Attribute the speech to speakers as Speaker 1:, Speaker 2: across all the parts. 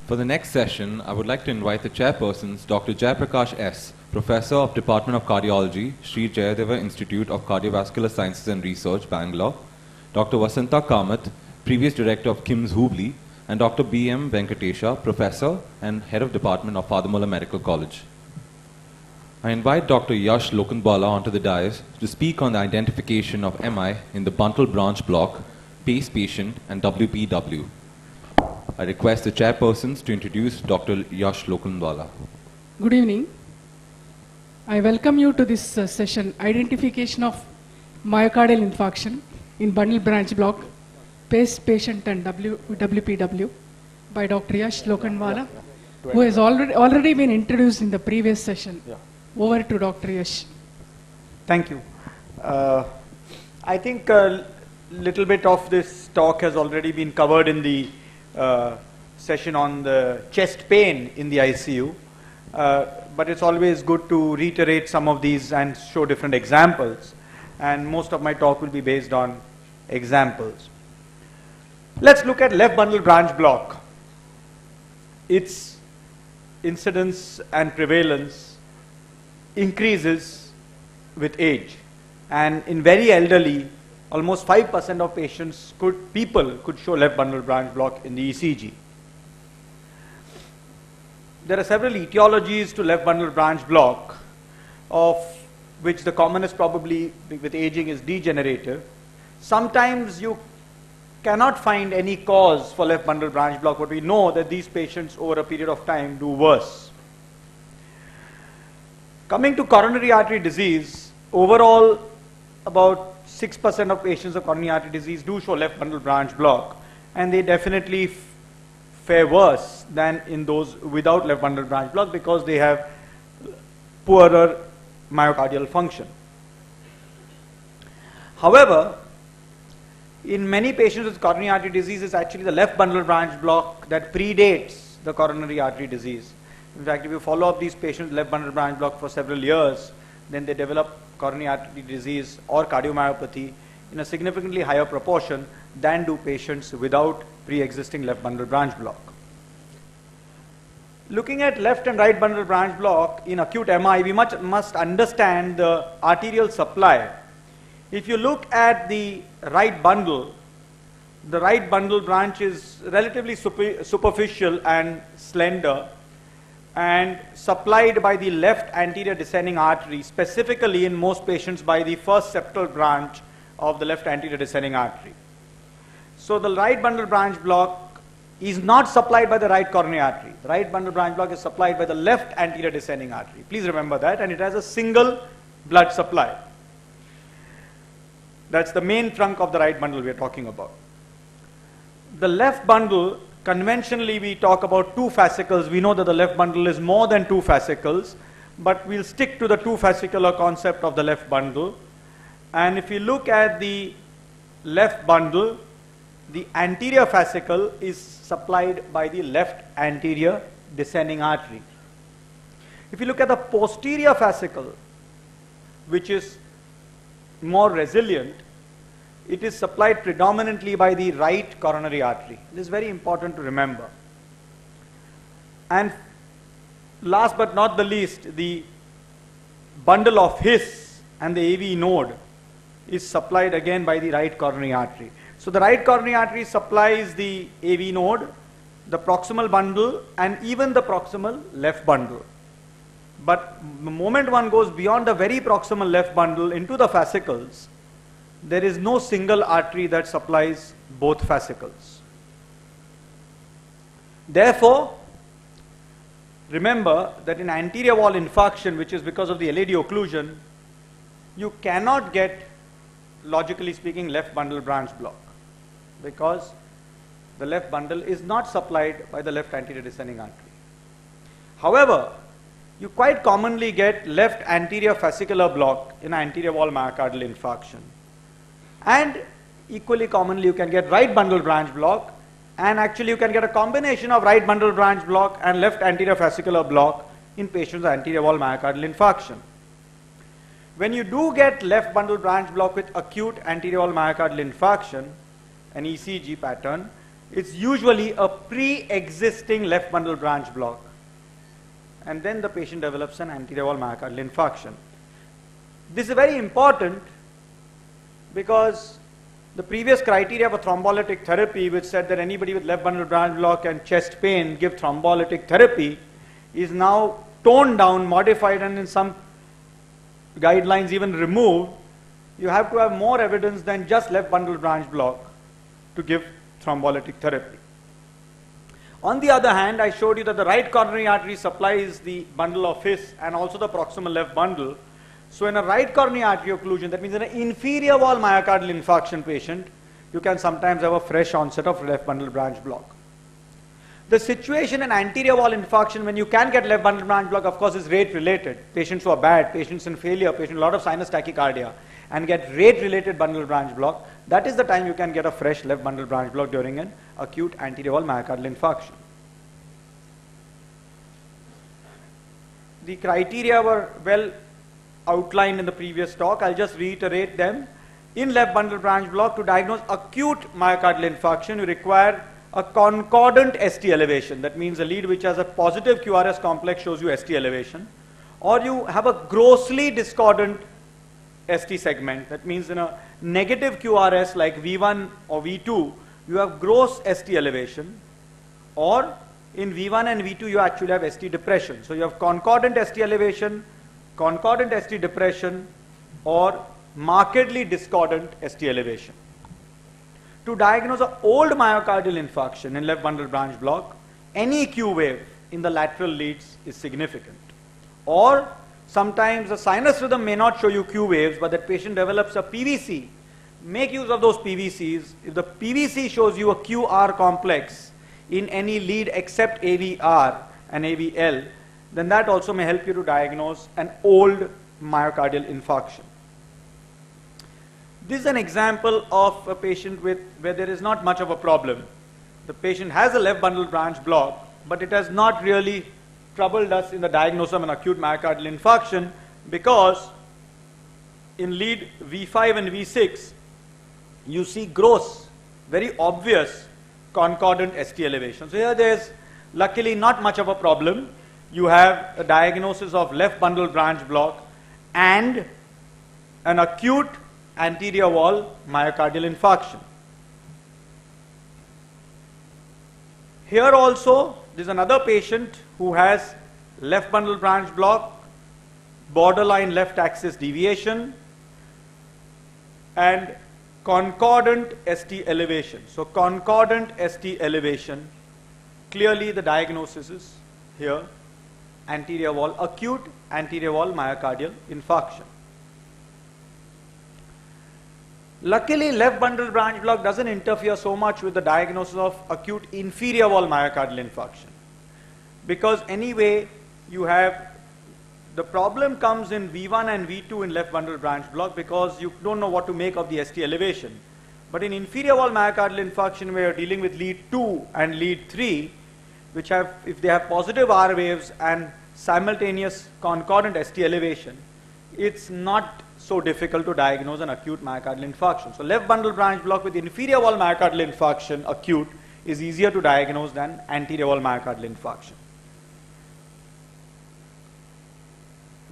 Speaker 1: For the next session, I would like to invite the chairpersons, Dr. Jayaprakash S, Professor of Department of Cardiology, Sri Jayadeva Institute of Cardiovascular Sciences and Research, Bangalore, Dr. Vasantha Kamath, previous Director of KIMS Hubli, and Dr. M Venkatesha, Professor and Head of Department of Father Muller Medical College. I invite Dr. Yash Lokandawala onto the dais to speak on the identification of MI in the bundle branch block, PACE patient, and WPW. I request the chairpersons to introduce Dr. Yash Lokandwala.
Speaker 2: Good evening. I welcome you to this session, Identification of Myocardial Infarction in Bundle Branch Block, PACE Patient and WPW by Dr. Yash Lokandwala, who has already been introduced in the previous session. Over to Dr. Yash.
Speaker 3: Thank you. I think a little bit of this talk has already been covered in the session on the chest pain in the ICU, but it's always good to reiterate some of these and show different examples, and most of my talk will be based on examples. Let's look at left bundle branch block. Its incidence and prevalence increases with age, and in very elderly, almost 5% of people could show left bundle branch block in the ECG. There are several etiologies to left bundle branch block, of which the commonest probably with aging is degenerative. Sometimes you cannot find any cause for left bundle branch block, but we know that these patients over a period of time do worse. Coming to coronary artery disease, overall about 6% of patients with coronary artery disease do show left bundle branch block, and they definitely fare worse than in those without left bundle branch block because they have poorer myocardial function. However, in many patients with coronary artery disease, it's actually the left bundle branch block that predates the coronary artery disease. In fact, if you follow up these patients with left bundle branch block for several years, then they develop coronary artery disease or cardiomyopathy in a significantly higher proportion than do patients without pre-existing left bundle branch block. Looking at left and right bundle branch block in acute MI, we must understand the arterial supply. If you look at the right bundle branch is relatively superficial and slender, and supplied by the left anterior descending artery, specifically in most patients by the first septal branch of the left anterior descending artery. So the right bundle branch block is not supplied by the right coronary artery. The right bundle branch block is supplied by the left anterior descending artery. Please remember that, and it has a single blood supply. That's the main trunk of the right bundle we are talking about. The left bundle, conventionally we talk about two fascicles. We know that the left bundle is more than two fascicles, but we'll stick to the two fascicular concept of the left bundle. And if you look at the left bundle, the anterior fascicle is supplied by the left anterior descending artery. If you look at the posterior fascicle, which is more resilient, it is supplied predominantly by the right coronary artery. This is very important to remember. And last but not the least, the bundle of His and the AV node is supplied again by the right coronary artery. So the right coronary artery supplies the AV node, the proximal bundle, and even the proximal left bundle. But the moment one goes beyond the very proximal left bundle into the fascicles, there is no single artery that supplies both fascicles. Therefore, remember that in anterior wall infarction, which is because of the LAD occlusion, you cannot get, logically speaking, left bundle branch block because the left bundle is not supplied by the left anterior descending artery. However, you quite commonly get left anterior fascicular block in anterior wall myocardial infarction. And equally commonly you can get right bundle branch block, and actually you can get a combination of right bundle branch block and left anterior fascicular block in patients with anterior wall myocardial infarction. When you do get left bundle branch block with acute anterior wall myocardial infarction, an ECG pattern, it's usually a pre-existing left bundle branch block. And then the patient develops an anterior wall myocardial infarction. This is very important because the previous criteria for thrombolytic therapy, which said that anybody with left bundle branch block and chest pain give thrombolytic therapy, is now toned down, modified, and in some guidelines even removed. You have to have more evidence than just left bundle branch block to give thrombolytic therapy. On the other hand, I showed you that the right coronary artery supplies the bundle of His and also the proximal left bundle. So in a right coronary artery occlusion, that means in an inferior wall myocardial infarction patient, you can sometimes have a fresh onset of left bundle branch block. The situation in anterior wall infarction, when you can get left bundle branch block, of course, is rate related. Patients who are bad, patients in failure, patients a lot of sinus tachycardia, and get rate related bundle branch block, that is the time you can get a fresh left bundle branch block during an acute anterior wall myocardial infarction. The criteria were well outlined in the previous talk. I'll just reiterate them. In left bundle branch block, to diagnose acute myocardial infarction, you require a concordant ST elevation. That means a lead which has a positive QRS complex shows you ST elevation. Or you have a grossly discordant ST segment. That means in a negative QRS like V1 or V2, you have gross ST elevation. Or in V1 and V2, you actually have ST depression. So you have concordant ST elevation, concordant ST depression, or markedly discordant ST elevation. To diagnose an old myocardial infarction in left bundle branch block, any Q wave in the lateral leads is significant. Or sometimes the sinus rhythm may not show you Q waves, but that patient develops a PVC. Make use of those PVCs. If the PVC shows you a QR complex in any lead except AVR and AVL, then that also may help you to diagnose an old myocardial infarction. This is an example of a patient where there is not much of a problem. The patient has a left bundle branch block, but it has not really troubled us in the diagnosis of an acute myocardial infarction because in lead V5 and V6, you see gross, very obvious concordant ST elevation. So here there is luckily not much of a problem. You have a diagnosis of left bundle branch block and an acute anterior wall myocardial infarction. Here also, there is another patient who has left bundle branch block, borderline left axis deviation, and concordant ST elevation. So concordant ST elevation, clearly the diagnosis is here, anterior wall, acute anterior wall myocardial infarction. Luckily, left bundle branch block doesn't interfere so much with the diagnosis of acute inferior wall myocardial infarction. Because anyway, you have, the problem comes in V1 and V2 in left bundle branch block because you don't know what to make of the ST elevation. But in inferior wall myocardial infarction, where you're dealing with lead 2 and lead 3, which have, if they have positive R waves and simultaneous concordant ST elevation, it's not so difficult to diagnose an acute myocardial infarction. So left bundle branch block with inferior wall myocardial infarction, acute, is easier to diagnose than anterior wall myocardial infarction.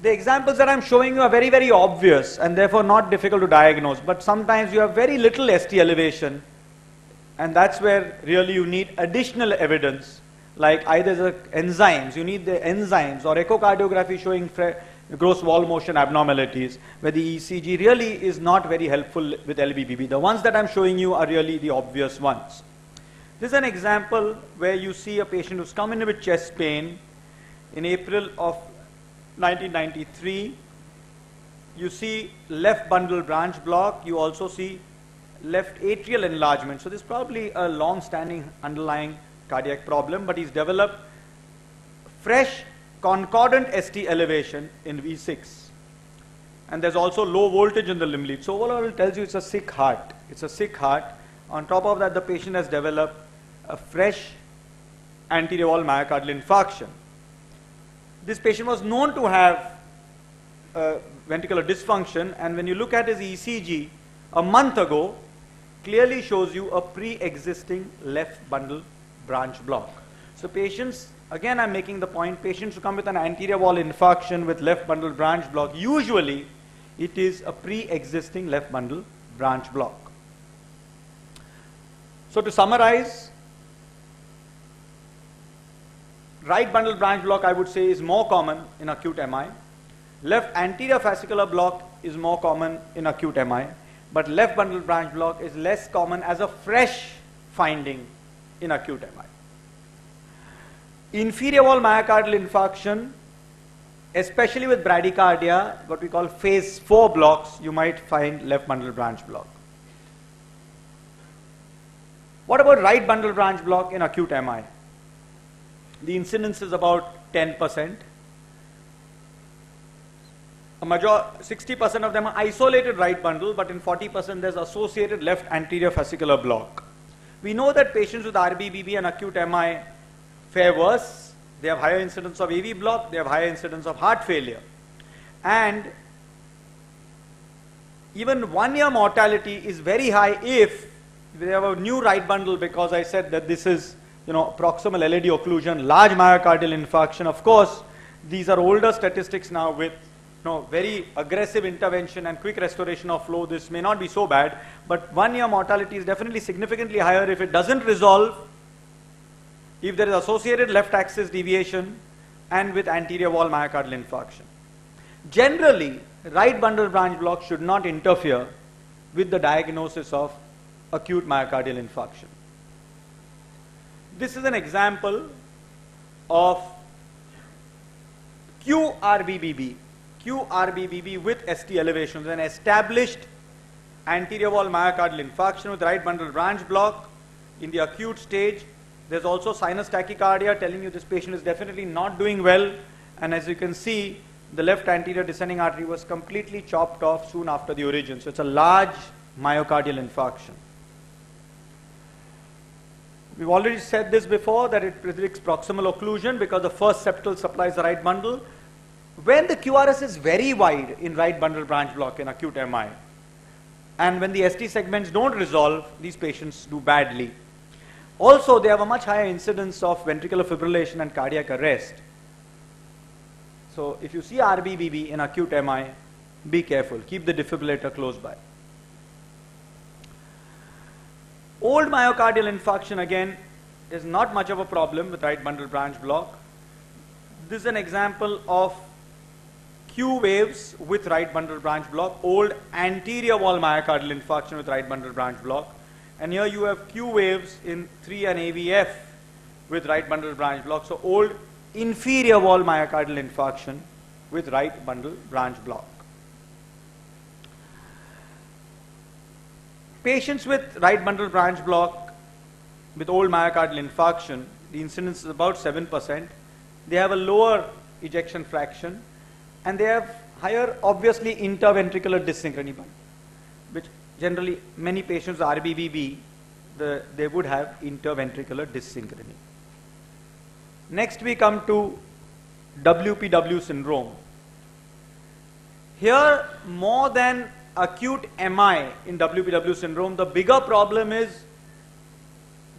Speaker 3: The examples that I'm showing you are very, very obvious and therefore not difficult to diagnose, but sometimes you have very little ST elevation, and that's where really you need additional evidence, like either the enzymes, you need the enzymes, or echocardiography showing gross wall motion abnormalities, where the ECG really is not very helpful with LBBB. The ones that I'm showing you are really the obvious ones. This is an example where you see a patient who's come in with chest pain in April of 1993. You see left bundle branch block. You also see left atrial enlargement. So this is probably a long-standing underlying cardiac problem, but he's developed fresh concordant ST elevation in V6. And there's also low voltage in the limb lead. So overall it tells you it's a sick heart. It's a sick heart. On top of that, the patient has developed a fresh anterior wall myocardial infarction. This patient was known to have ventricular dysfunction, and when you look at his ECG a month ago, clearly shows you a pre-existing left bundle branch block. So patients, again I'm making the point, patients who come with an anterior wall infarction with left bundle branch block, usually it is a pre-existing left bundle branch block. So to summarize, right bundle branch block I would say is more common in acute MI. Left anterior fascicular block is more common in acute MI, but left bundle branch block is less common as a fresh finding in acute MI. Inferior wall myocardial infarction, especially with bradycardia, what we call phase 4 blocks, you might find left bundle branch block. What about right bundle branch block in acute MI? The incidence is about 10%. 60% of them are isolated right bundle, but in 40% there's associated left anterior fascicular block. We know that patients with RBBB and acute MI fare worse. They have higher incidence of AV block, they have higher incidence of heart failure. And even 1 year mortality is very high if they have a new right bundle, because I said that this is proximal LAD occlusion, large myocardial infarction. Of course, these are older statistics now with very aggressive intervention and quick restoration of flow. This may not be so bad, but 1 year mortality is definitely significantly higher if it doesn't resolve, if there is associated left axis deviation and with anterior wall myocardial infarction. Generally, right bundle branch block should not interfere with the diagnosis of acute myocardial infarction. This is an example of QRBBB. QRBBB with ST elevations, an established anterior wall myocardial infarction with right bundle branch block in the acute stage. There's also sinus tachycardia telling you this patient is definitely not doing well, and as you can see, the left anterior descending artery was completely chopped off soon after the origin. So it's a large myocardial infarction. We've already said this before, that it predicts proximal occlusion because the first septal supplies the right bundle. When the QRS is very wide in right bundle branch block in acute MI, and when the ST segments don't resolve, these patients do badly. Also, they have a much higher incidence of ventricular fibrillation and cardiac arrest. So if you see RBBB in acute MI, be careful, keep the defibrillator close by. Old myocardial infarction again is not much of a problem with right bundle branch block. This is an example of Q waves with right bundle branch block, old anterior wall myocardial infarction with right bundle branch block. And here you have Q waves in 3 and AVF with right bundle branch block. So old inferior wall myocardial infarction with right bundle branch block. Patients with right bundle branch block with old myocardial infarction, the incidence is about 7%. They have a lower ejection fraction, and they have higher, obviously, interventricular dyssynchrony, which generally many patients with RBBB, they would have interventricular dyssynchrony. Next we come to WPW syndrome. Here, more than acute MI in WPW syndrome, the bigger problem is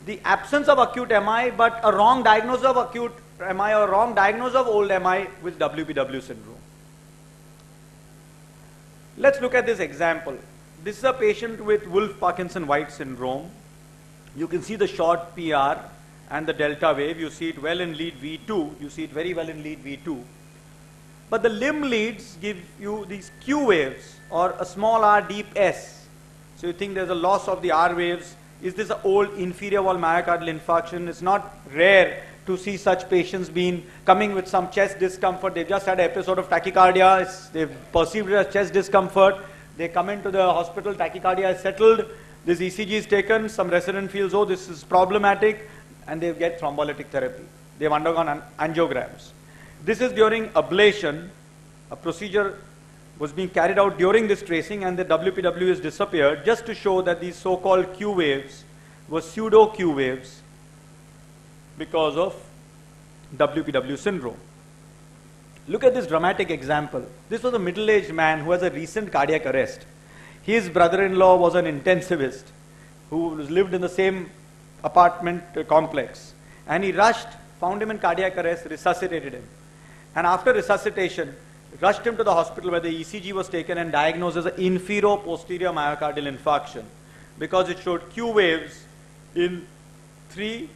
Speaker 3: the absence of acute MI, but a wrong diagnosis of acute MI or wrong diagnosis of old MI with WPW syndrome. Let's look at this example. This is a patient with Wolff-Parkinson-White syndrome. You can see the short PR and the delta wave. You see it well in lead V2. You see it very well in lead V2. But the limb leads give you these Q waves or a small r deep S. So you think there's a loss of the R waves. Is this an old inferior wall myocardial infarction? It's not rare to see such patients coming with some chest discomfort. They've just had an episode of tachycardia. They've perceived it as chest discomfort. They come into the hospital, tachycardia is settled. This ECG is taken. Some resident feels, oh, this is problematic, and they get thrombolytic therapy. They've undergone angiograms. This is during ablation. A procedure was being carried out during this tracing, and the WPW has disappeared, just to show that these so-called Q waves were pseudo Q waves because of WPW syndrome. Look at this dramatic example. This was a middle-aged man who has a recent cardiac arrest. His brother-in-law was an intensivist. who lived in the same apartment complex. And he rushed, found him in cardiac arrest, resuscitated him. And after resuscitation, rushed him to the hospital where the ECG was taken and diagnosed as an inferior posterior myocardial infarction, because it showed Q waves in 3,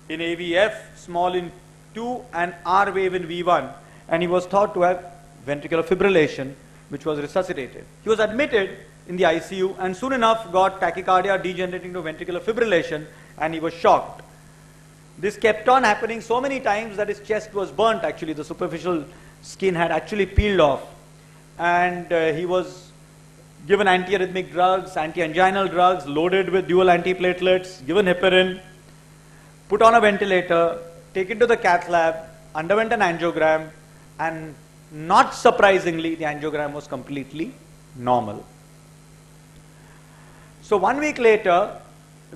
Speaker 3: in AVF, small in 2, and R wave in V1. And he was thought to have ventricular fibrillation, which was resuscitated. He was admitted in the ICU and soon enough got tachycardia degenerating to ventricular fibrillation, and he was shocked. This kept on happening so many times that his chest was burnt. Actually, the superficial skin had actually peeled off, and he was given antiarrhythmic drugs, anti-anginal drugs, loaded with dual antiplatelets, given heparin, put on a ventilator, taken to the cath lab, underwent an angiogram, and not surprisingly, the angiogram was completely normal. So 1 week later,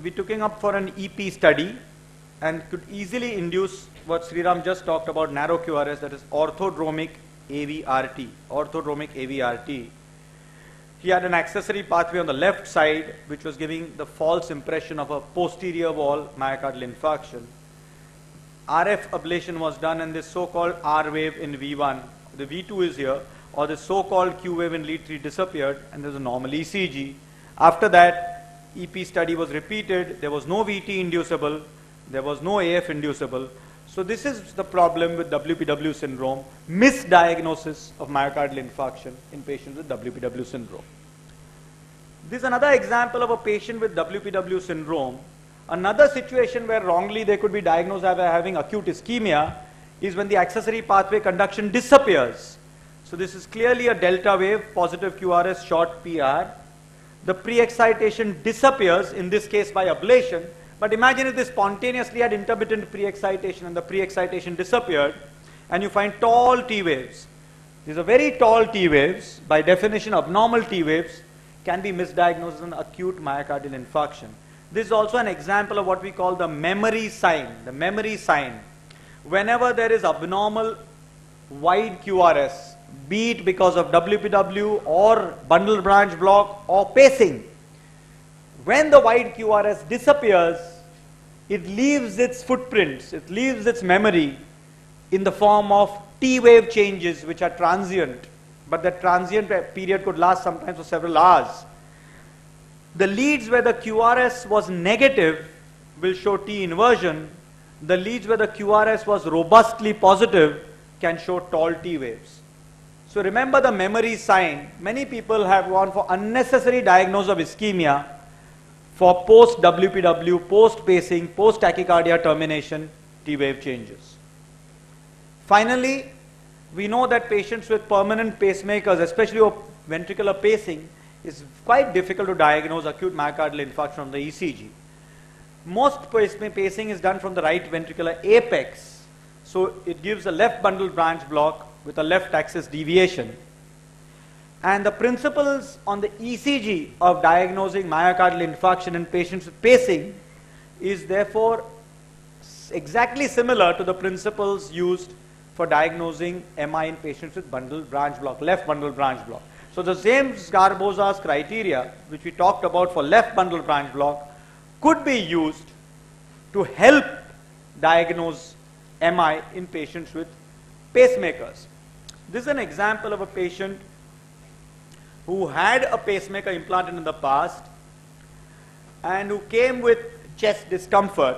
Speaker 3: we took him up for an EP study and could easily induce what Sriram just talked about, narrow QRS, that is orthodromic AVRT. Orthodromic AVRT. He had an accessory pathway on the left side, which was giving the false impression of a posterior wall myocardial infarction. RF ablation was done, and this so-called R wave in V1, the V2 is here, or the so-called Q wave in lead 3 disappeared, and there's a normal ECG. After that, EP study was repeated. There was no VT inducible. There was no AF inducible. So this is the problem with WPW syndrome, misdiagnosis of myocardial infarction in patients with WPW syndrome. This is another example of a patient with WPW syndrome. Another situation where wrongly they could be diagnosed as having acute ischemia is when the accessory pathway conduction disappears. So this is clearly a delta wave, positive QRS, short PR. The pre-excitation disappears, in this case by ablation. But imagine if they spontaneously had intermittent pre-excitation and the pre-excitation disappeared, and you find tall T waves. These are very tall T waves. By definition, abnormal T waves can be misdiagnosed as an acute myocardial infarction. This is also an example of what we call the memory sign. The memory sign. Whenever there is abnormal wide QRS, be it because of WPW or bundle branch block or pacing, when the wide QRS disappears, it leaves its footprints, it leaves its memory in the form of T wave changes, which are transient, but that transient period could last sometimes for several hours. The leads where the QRS was negative will show T inversion. The leads where the QRS was robustly positive can show tall T waves. So remember the memory sign. Many people have gone for unnecessary diagnosis of ischemia for post-WPW, post-pacing, post-tachycardia termination, T-wave changes. Finally, we know that patients with permanent pacemakers, especially with ventricular pacing, is quite difficult to diagnose acute myocardial infarction from the ECG. Most pacing is done from the right ventricular apex, so it gives a left bundle branch block with a left axis deviation. And the principles on the ECG of diagnosing myocardial infarction in patients with pacing is therefore exactly similar to the principles used for diagnosing MI in patients with bundle branch block, left bundle branch block. So the same Sgarbosa's criteria, which we talked about for left bundle branch block, could be used to help diagnose MI in patients with pacemakers. This is an example of a patient who had a pacemaker implanted in the past and who came with chest discomfort.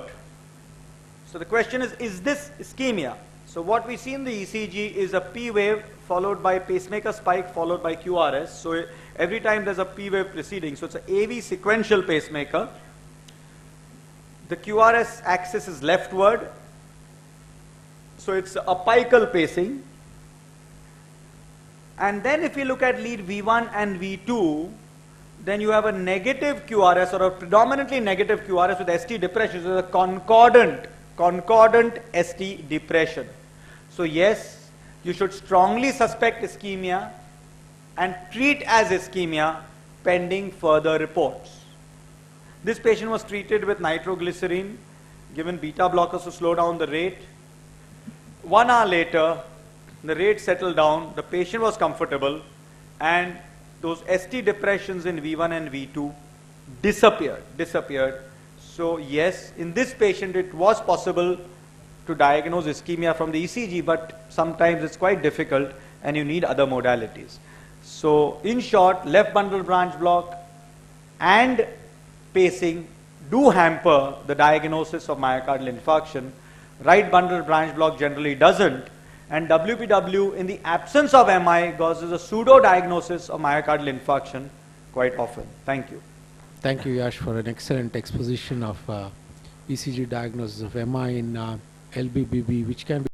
Speaker 3: So the question is this ischemia? So what we see in the ECG is a P wave followed by pacemaker spike followed by QRS. So every time there's a P wave preceding. So it's an AV sequential pacemaker. The QRS axis is leftward. So it's apical pacing. And then if you look at lead V1 and V2, then you have a negative QRS or a predominantly negative QRS with ST depression. So it's a concordant ST depression. So yes, you should strongly suspect ischemia and treat as ischemia pending further reports. This patient was treated with nitroglycerine, given beta blockers to slow down the rate. 1 hour later, the rate settled down, the patient was comfortable, and those ST depressions in V1 and V2 disappeared. So yes, in this patient it was possible to diagnose ischemia from the ECG, but sometimes it's quite difficult and you need other modalities. So in short, left bundle branch block and pacing do hamper the diagnosis of myocardial infarction. Right bundle branch block generally doesn't, and WPW in the absence of MI causes a pseudo diagnosis of myocardial infarction quite often. Thank you.
Speaker 4: Thank you, Yash, for an excellent exposition of ECG diagnosis of MI in LBBB, which can be